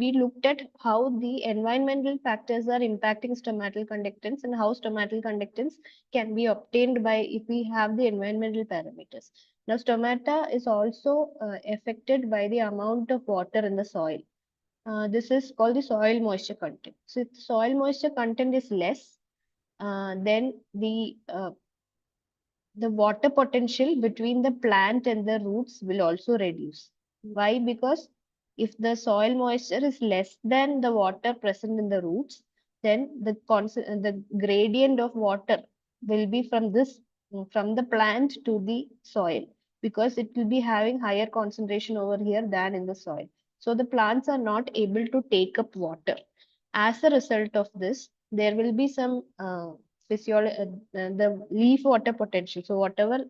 we looked at how the environmental factors are impacting stomatal conductance and how stomatal conductance can be obtained by if we have the environmental parameters. Now, stomata is also affected by the amount of water in the soil. This is called the soil moisture content. So, if the soil moisture content is less, then the water potential between the plant and the roots will also reduce. Why? Because if the soil moisture is less than the water present in the roots, then the gradient of water will be from the plant to the soil, because it will be having higher concentration over here than in the soil. So the plants are not able to take up water. As a result of this, there will be some the leaf water potential. So whatever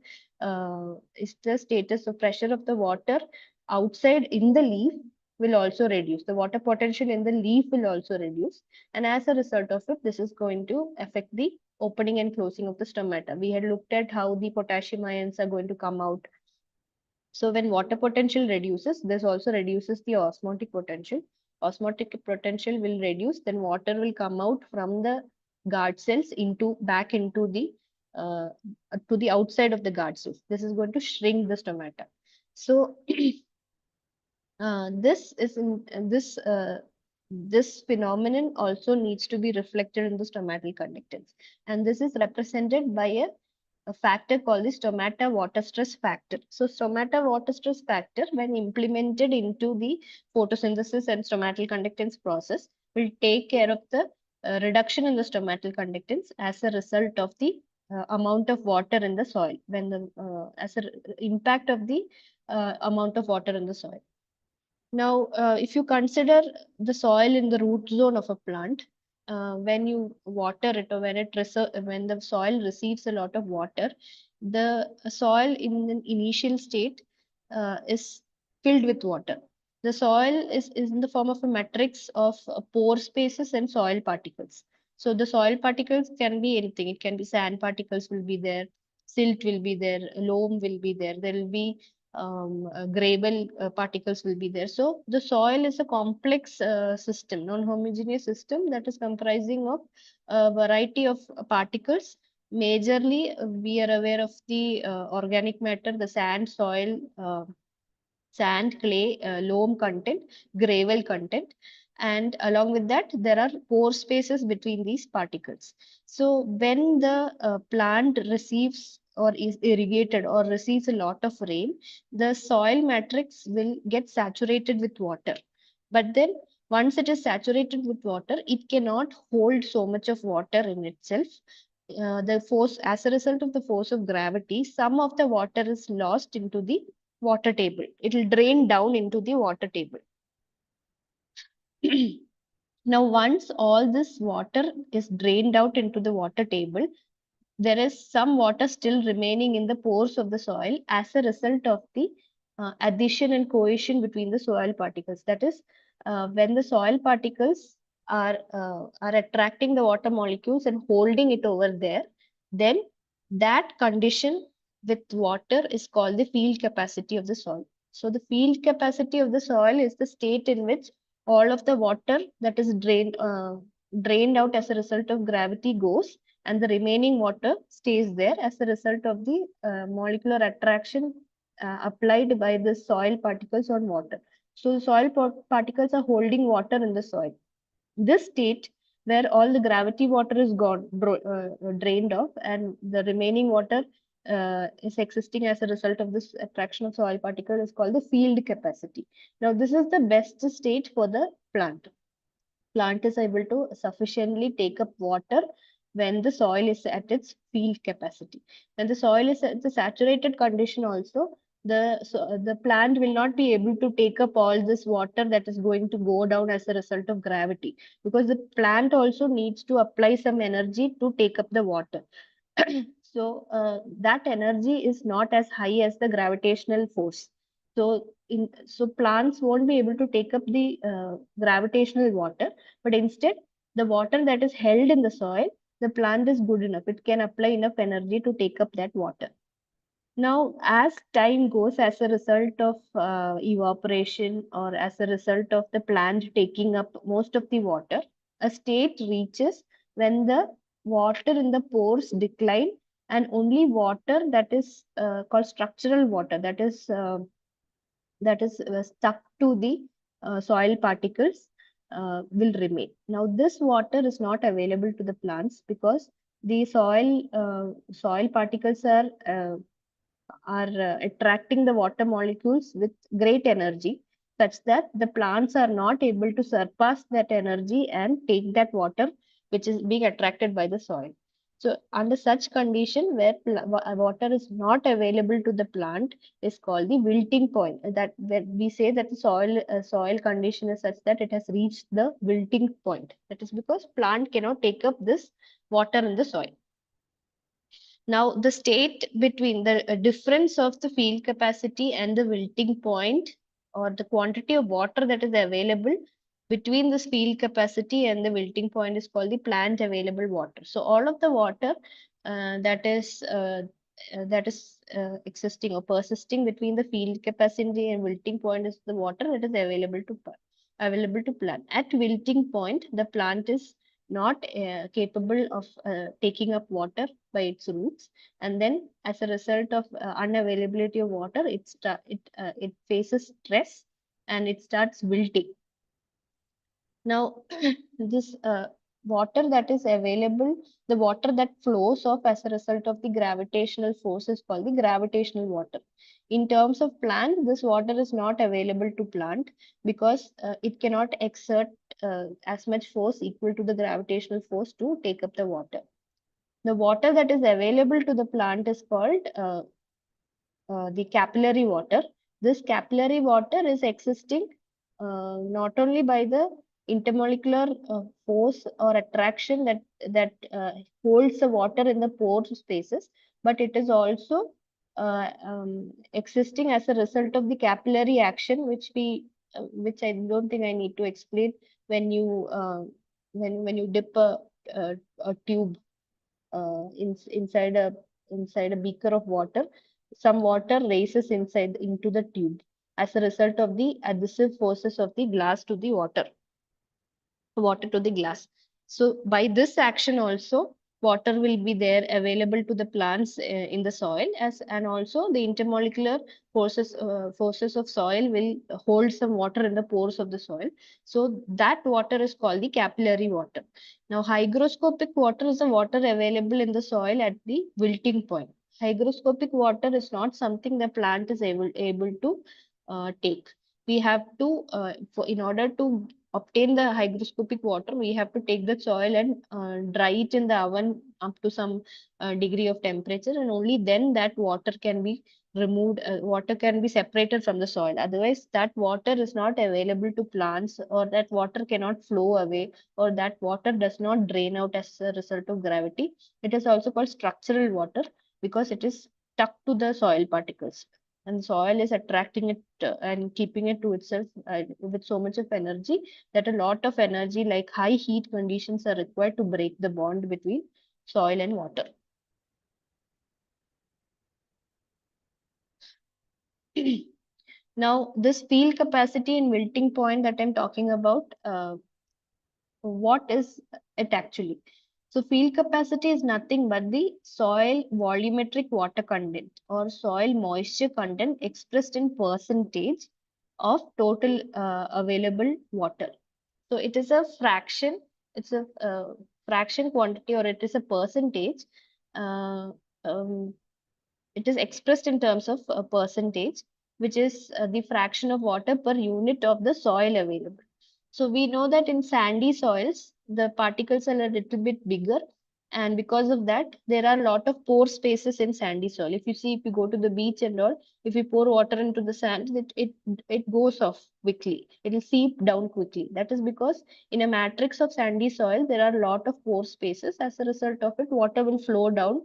is the status of pressure of the water outside in the leaf will also reduce. The water potential in the leaf will also reduce. And as a result of it, this is going to affect the opening and closing of the stomata. We had looked at how the potassium ions are going to come out. So when water potential reduces, this also reduces the osmotic potential. Osmotic potential will reduce, then water will come out from the guard cells into back into the uh, to the outside of the guard cells. This is going to shrink the stomata. So this is in this phenomenon also needs to be reflected in the stomatal conductance, and this is represented by a factor called the stomata water stress factor. So stomata water stress factor, when implemented into the photosynthesis and stomatal conductance process, will take care of the reduction in the stomatal conductance as a result of the amount of water in the soil, when the as a impact of the amount of water in the soil. Now, if you consider the soil in the root zone of a plant, when you water it, or when the soil receives a lot of water, the soil in the initial state is filled with water. The soil is in the form of a matrix of pore spaces and soil particles. So the soil particles can be anything. It can be sand particles will be there, silt will be there, loam will be there. There will be gravel particles will be there. So the soil is a complex system, non-homogeneous system that is comprising of a variety of particles. Majorly, we are aware of the organic matter, the sand, soil, sand, clay, loam content, gravel content. And along with that, there are pore spaces between these particles. So when the plant receives or is irrigated or receives a lot of rain, the soil matrix will get saturated with water. But then once it is saturated with water, it cannot hold so much of water in itself. The force, as a result of the force of gravity, some of the water is lost into the water table. It will drain down into the water table. Now, once all this water is drained out into the water table, there is some water still remaining in the pores of the soil as a result of the addition and cohesion between the soil particles. That is, when the soil particles are attracting the water molecules and holding it over there, then that condition with water is called the field capacity of the soil. So the field capacity of the soil is the state in which all of the water that is drained out as a result of gravity goes, and the remaining water stays there as a result of the molecular attraction applied by the soil particles on water. So the soil particles are holding water in the soil. This state where all the gravity water is gone, drained off, and the remaining water is existing as a result of this attraction of soil particle is called the field capacity. Now, this is the best state for the plant. Plant is able to sufficiently take up water when the soil is at its field capacity. When the soil is at the saturated condition also, the plant will not be able to take up all this water that is going to go down as a result of gravity, because the plant also needs to apply some energy to take up the water. So that energy is not as high as the gravitational force. So plants won't be able to take up the gravitational water, but instead the water that is held in the soil, the plant is good enough. It can apply enough energy to take up that water. Now, as time goes, as a result of evaporation or as a result of the plant taking up most of the water, a state reaches when the water in the pores decline and only water that is called structural water, that is stuck to the soil particles will remain. Now, this water is not available to the plants because the soil particles are attracting the water molecules with great energy, such that the plants are not able to surpass that energy and take that water which is being attracted by the soil. So, under such condition where water is not available to the plant is called the wilting point. That where we say that the soil condition is such that it has reached the wilting point. That is because plant cannot take up this water in the soil. Now, the state between the difference of the field capacity and the wilting point, or the quantity of water that is available between this field capacity and the wilting point, is called the plant available water. So, all of the water uh, that is uh, that is existing or persisting between the field capacity and wilting point is the water that is available to plant. At wilting point, the plant is not capable of taking up water by its roots, and then as a result of unavailability of water, it faces stress and it starts wilting. Now, this water that is available, the water that flows off as a result of the gravitational force is called the gravitational water. In terms of plant, this water is not available to plant because it cannot exert as much force equal to the gravitational force to take up the water. The water that is available to the plant is called the capillary water. This capillary water is existing not only by the intermolecular force or attraction that holds the water in the pore spaces, but it is also existing as a result of the capillary action, which I don't think I need to explain. When you dip a tube inside a beaker of water, some water races inside into the tube as a result of the adhesive forces of the glass to the water to the glass. So by this action also, water will be there available to the plants in the soil, as and also the intermolecular forces of soil will hold some water in the pores of the soil. So that water is called the capillary water. Now, hygroscopic water is the water available in the soil at the wilting point. Hygroscopic water is not something the plant is able to take. We have to, in order to obtain the hygroscopic water, we have to take the soil and dry it in the oven up to some degree of temperature, and only then that water can be removed, water can be separated from the soil. Otherwise, that water is not available to plants, or that water cannot flow away, or that water does not drain out as a result of gravity. It is also called structural water because it is stuck to the soil particles, and soil is attracting it and keeping it to itself with so much of energy that a lot of energy, like high heat conditions, are required to break the bond between soil and water. Now, this field capacity and wilting point that I'm talking about, what is it actually? So, field capacity is nothing but the soil volumetric water content or soil moisture content expressed in percentage of total available water. So it is a fraction, it's a fraction quantity, or it is a percentage. Uh, um, it is expressed in terms of a percentage, which is the fraction of water per unit of the soil available. So we know that in sandy soils, the particles are a little bit bigger, and because of that, there are a lot of pore spaces in sandy soil. If you see, if you go to the beach and all, if you pour water into the sand, it goes off quickly. It will seep down quickly. That is because in a matrix of sandy soil, there are a lot of pore spaces. As a result of it, water will flow down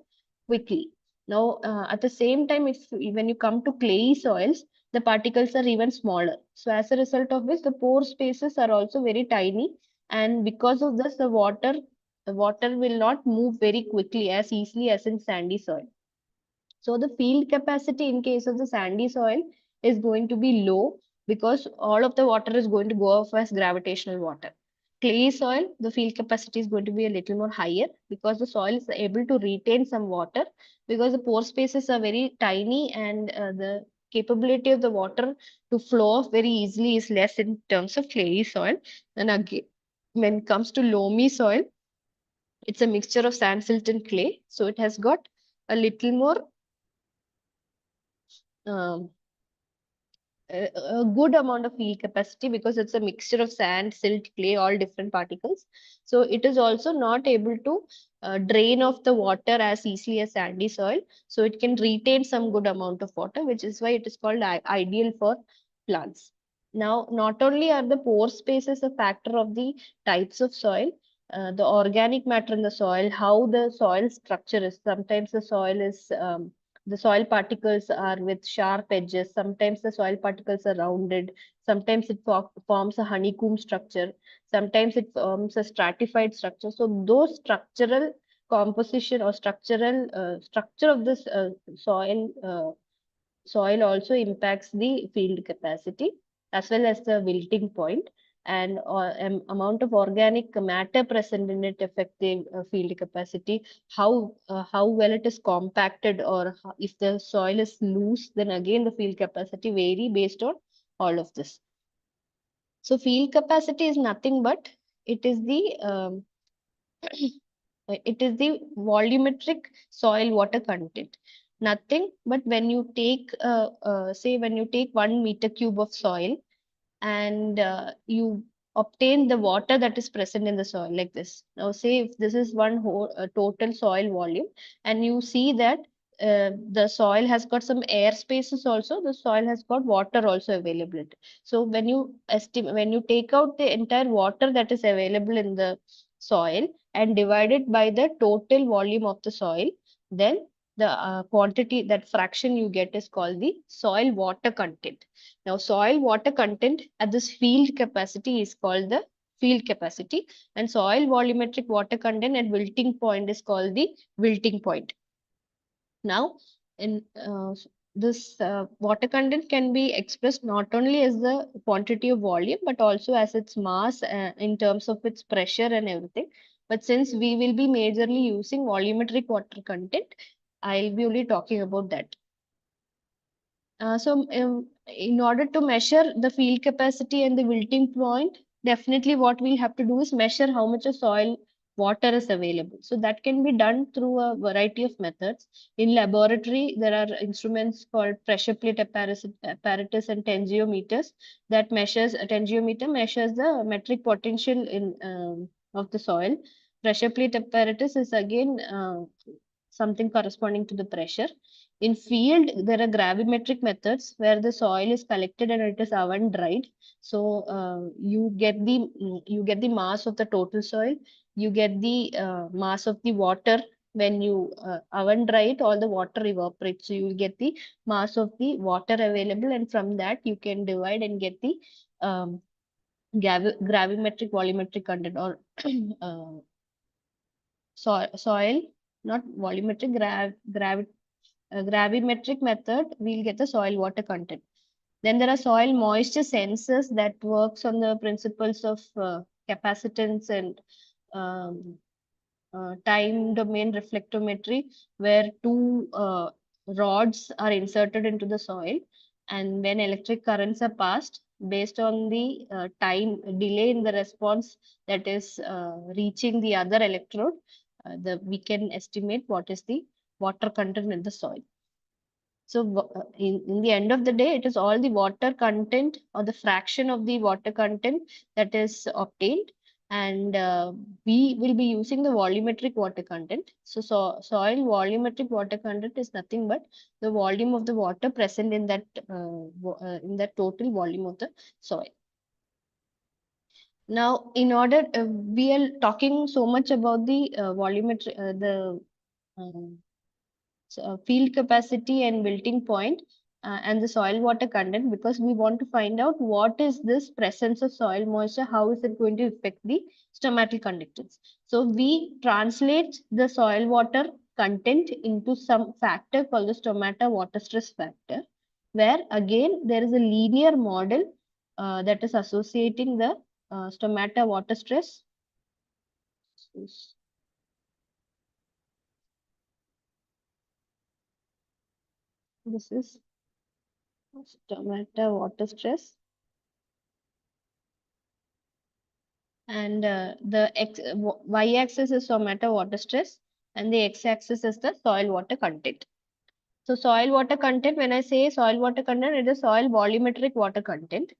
quickly. Now, at the same time, if when you come to clayey soils, the particles are even smaller. So as a result of which, the pore spaces are also very tiny, and because of this, the water will not move very quickly as easily as in sandy soil. So the field capacity in case of the sandy soil is going to be low because all of the water is going to go off as gravitational water. Clay soil, the field capacity is going to be a little more higher because the soil is able to retain some water because the pore spaces are very tiny and the capability of the water to flow off very easily is less in terms of clay soil. And again, when it comes to loamy soil, it's a mixture of sand, silt, and clay. So it has got a little more um, a good amount of field capacity because it's a mixture of sand, silt, clay, all different particles. So it is also not able to drain off the water as easily as sandy soil. So it can retain some good amount of water, which is why it is called ideal for plants. Now, not only are the pore spaces a factor of the types of soil, the organic matter in the soil, how the soil structure is. Sometimes the soil particles are with sharp edges. Sometimes the soil particles are rounded. Sometimes it forms a honeycomb structure. Sometimes it forms a stratified structure. So those structural composition or structural structure of this soil also impacts the field capacity as well as the wilting point, and amount of organic matter present in it affect the field capacity. How well it is compacted, or if the soil is loose, then again the field capacity vary based on all of this. So field capacity is nothing but it is the it is the volumetric soil water content. Nothing but when you take, say, when you take 1 meter cube of soil and you obtain the water that is present in the soil like this. Now, say if this is one whole total soil volume, and you see that the soil has got some air spaces also, the soil has got water also available. So when you estimate, when you take out the entire water that is available in the soil and divide it by the total volume of the soil, then the quantity, that fraction you get is called the soil water content. Now, soil water content at this field capacity is called the field capacity, and soil volumetric water content at wilting point is called the wilting point. Now, in this water content can be expressed not only as the quantity of volume but also as its mass in terms of its pressure and everything. But since we will be majorly using volumetric water content, I'll be only talking about that. In order to measure the field capacity and the wilting point, definitely what we'll have to do is measure how much of soil water is available. So that can be done through a variety of methods. In laboratory, there are instruments called pressure plate apparatus and tengiometers that measures, a tengiometer measures the metric potential in of the soil. Pressure plate apparatus is again something corresponding to the pressure. In field, there are gravimetric methods where the soil is collected and it is oven dried. So you get the mass of the total soil. You get the mass of the water. When you oven dry it, all the water evaporates. So you will get the mass of the water available, and from that you can divide and get the um, gravimetric volumetric content, or uh, soil, not volumetric, gravimetric method, we'll get the soil water content. Then there are soil moisture sensors that works on the principles of capacitance and um, time domain reflectometry, where two rods are inserted into the soil, and when electric currents are passed, based on the time delay in the response that is reaching the other electrode, we can estimate what is the water content in the soil. So in the end of the day, it is all the water content or the fraction of the water content that is obtained. And we will be using the volumetric water content. Soil volumetric water content is nothing but the volume of the water present in that total volume of the soil. Now, in order, we are talking so much about the volumetric, um, field capacity and wilting point, and the soil water content, because we want to find out what is this presence of soil moisture, how is it going to affect the stomatal conductance. So we translate the soil water content into some factor called the stomata water stress factor, where again there is a linear model that is associating the stomata water stress. This is stomata water stress, and the y-axis is stomata water stress, and the x-axis is the soil water content. So soil water content, when I say soil water content, it is soil volumetric water content.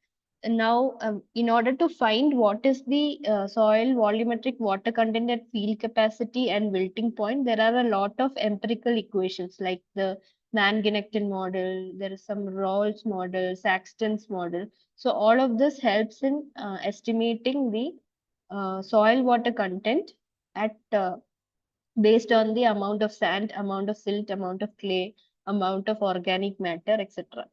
And now, in order to find what is the soil volumetric water content at field capacity and wilting point, there are a lot of empirical equations like the Van Genekten model, there is some Rawls model, Saxton's model. So all of this helps in estimating the soil water content at based on the amount of sand, amount of silt, amount of clay, amount of organic matter, etc.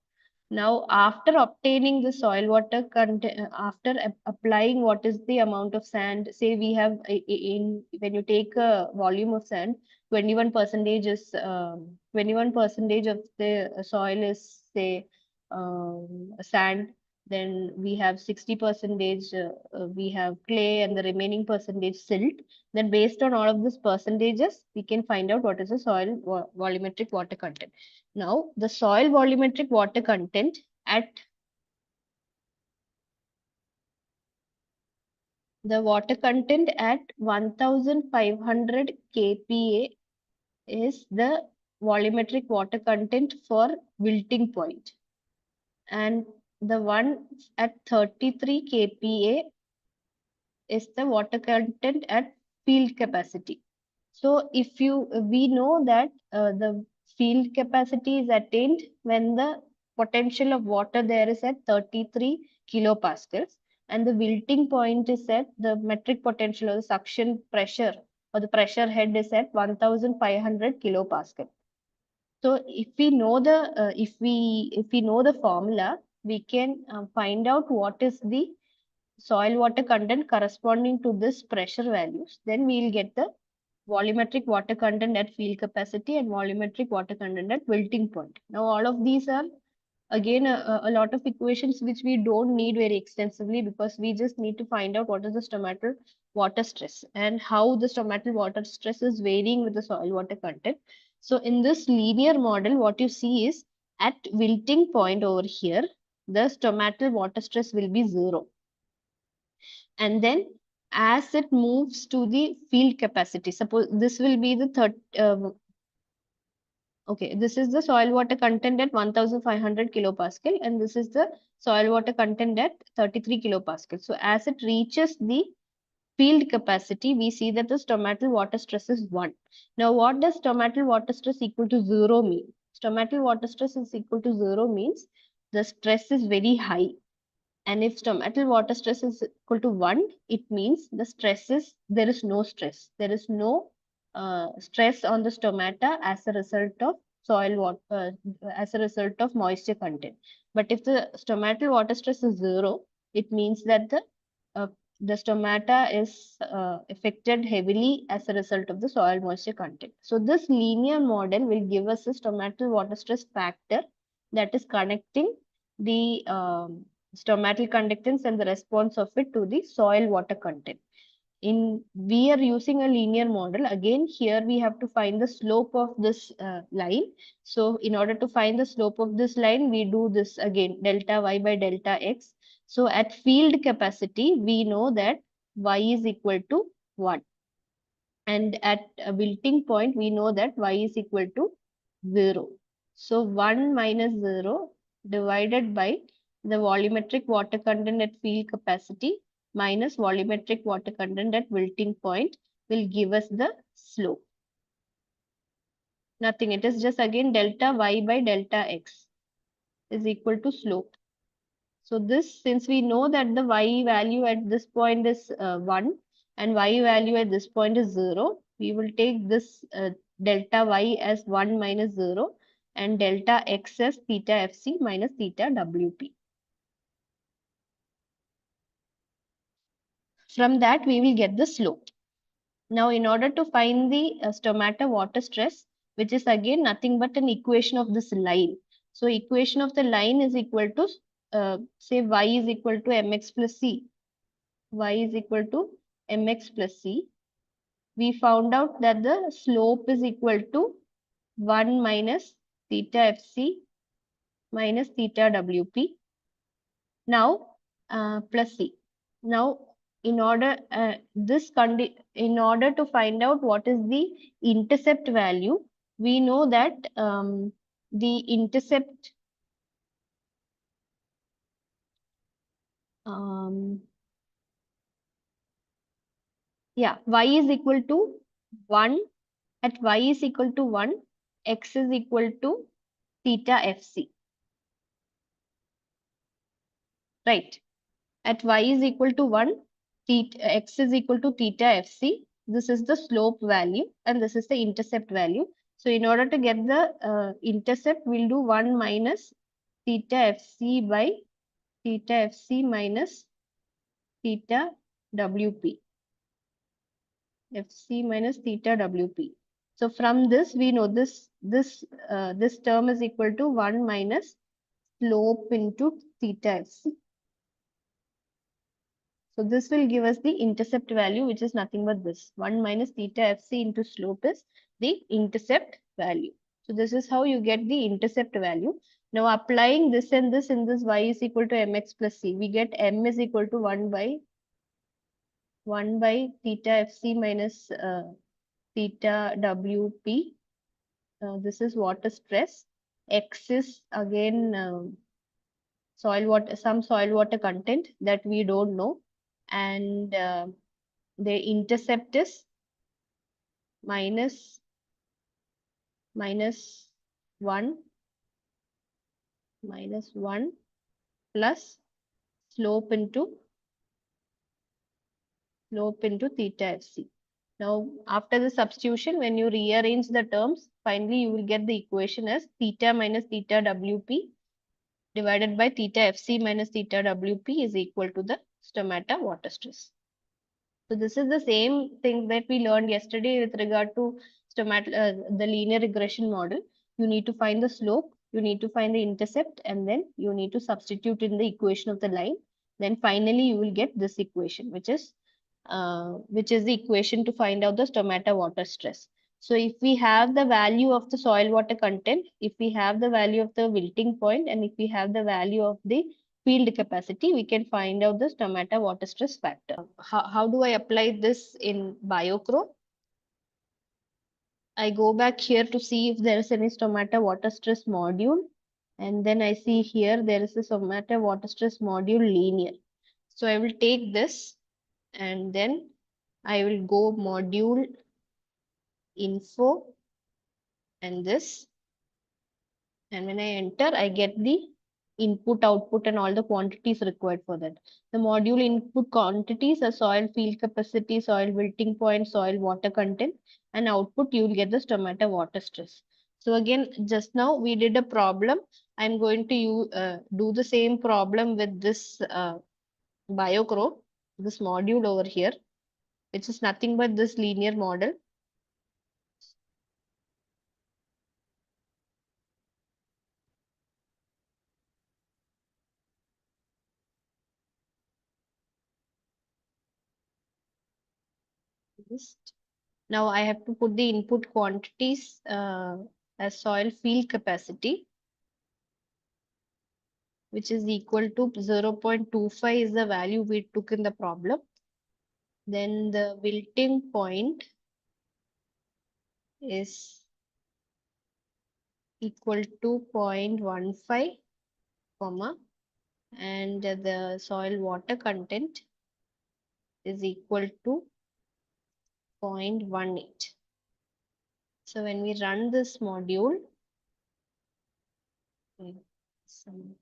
Now, after obtaining the soil water content, after applying what is the amount of sand, say we have in when you take a volume of sand, 21 percentage is 21 percentage of the soil is say sand. Then we have 60 percentage we have clay, and the remaining percentage silt. Then based on all of these percentages, we can find out what is the soil volumetric water content. Now, the soil volumetric water content at the water content at 1500 kPa is the volumetric water content for wilting point, and the one at 33 kPa is the water content at field capacity. So if we know that the field capacity is attained when the potential of water there is at 33 kilopascals, and the wilting point is at the metric potential or the suction pressure or the pressure head is at 1500 kilopascal. So if we know the formula, we can find out what is the soil water content corresponding to this pressure values. Then we will get the volumetric water content at field capacity and volumetric water content at wilting point. Now, all of these are again a lot of equations which we don't need very extensively, because we just need to find out what is the stomatal water stress and how the stomatal water stress is varying with the soil water content. So in this linear model, what you see is at wilting point over here, the stomatal water stress will be 0. And then as it moves to the field capacity, suppose this will be the third, okay, this is the soil water content at 1500 kilopascal, and this is the soil water content at 33 kilopascal. So as it reaches the field capacity, we see that the stomatal water stress is 1. Now, what does stomatal water stress equal to 0 mean? Stomatal water stress is equal to 0 means the stress is very high. And if stomatal water stress is equal to 1, it means the stress is, there is no stress. There is no stress on the stomata as a result of soil water, as a result of moisture content. But if the stomatal water stress is 0, it means that uh, the stomata is affected heavily as a result of the soil moisture content. So this linear model will give us a stomatal water stress factor that is connecting the stomatal conductance and the response of it to the soil water content. We are using a linear model. Again, here we have to find the slope of this line. So in order to find the slope of this line, we do this again, delta y by delta x. So at field capacity, we know that y is equal to 1. And at a wilting point, we know that y is equal to 0. So 1 minus 0 divided by the volumetric water content at field capacity minus volumetric water content at wilting point will give us the slope. Nothing. It is just again delta y by delta x is equal to slope. So this, since we know that the y value at this point is 1 and y value at this point is 0, we will take this delta y as 1 minus 0 and delta x as theta fc minus theta wp. From that, we will get the slope. Now, in order to find the stomata water stress, which is again nothing but an equation of this line. So, equation of the line is equal to, say, y is equal to mx plus c. Y is equal to mx plus c. We found out that the slope is equal to 1 minus theta fc minus theta wp. Now, plus c. Now, in order to find out what is the intercept value, we know that the intercept um, yeah, y is equal to 1. At y is equal to 1, x is equal to theta fc, right? At y is equal to 1, x is equal to theta fc. This is the slope value and this is the intercept value. So in order to get the intercept, we'll do 1 minus theta fc by theta fc minus theta wp. Fc minus theta wp. So from this, we know this term is equal to 1 minus slope into theta fc. So this will give us the intercept value, which is nothing but this. 1 minus theta fc into slope is the intercept value. So this is how you get the intercept value. Now applying this and this in this y is equal to mx plus c, we get m is equal to 1 by theta fc minus theta wp. This is water stress. X is again some soil water content that we don't know, and the intercept is minus 1 plus slope into theta fc. Now, after the substitution, when you rearrange the terms, finally you will get the equation as theta minus theta wp divided by theta fc minus theta wp is equal to the stomata water stress. So this is the same thing that we learned yesterday with regard to the linear regression model. You need to find the slope, you need to find the intercept, and then you need to substitute in the equation of the line. Then finally you will get this equation, which is the equation to find out the stomata water stress. So if we have the value of the soil water content, if we have the value of the wilting point, and if we have the value of the field capacity, we can find out the stomata water stress factor. How do I apply this in BioCro? I go back here to see if there is any stomata water stress module. And then I see here there is a stomata water stress module linear. So I will take this and then I will go module info and this. And when I enter, I get the input, output, and all the quantities required for that. The module input quantities are soil field capacity, soil wilting point, soil water content, and output you will get the stomata water stress. So again, just now we did a problem. I'm going to do the same problem with this BioCro, this module over here, which is nothing but this linear model. Now I have to put the input quantities as soil field capacity, which is equal to 0.25 is the value we took in the problem. Then the wilting point is equal to 0.15, comma, and the soil water content is equal to 0.18. So when we run this module, some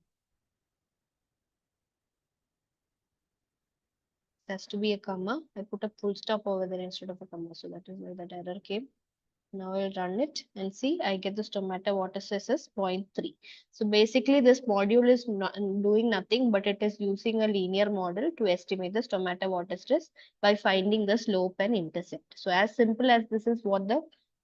has to be a comma. I put a full stop over there instead of a comma, so that is where that error came. Now I'll run it and see I get the stomata water stress as 0.3. So basically this module is not doing nothing, but it is using a linear model to estimate the stomata water stress by finding the slope and intercept. So as simple as this is what the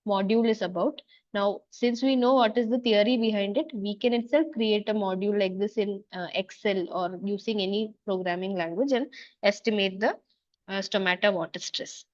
module is about. Now, since we know what is the theory behind it, we can itself create a module like this in Excel or using any programming language and estimate the stomata water stress.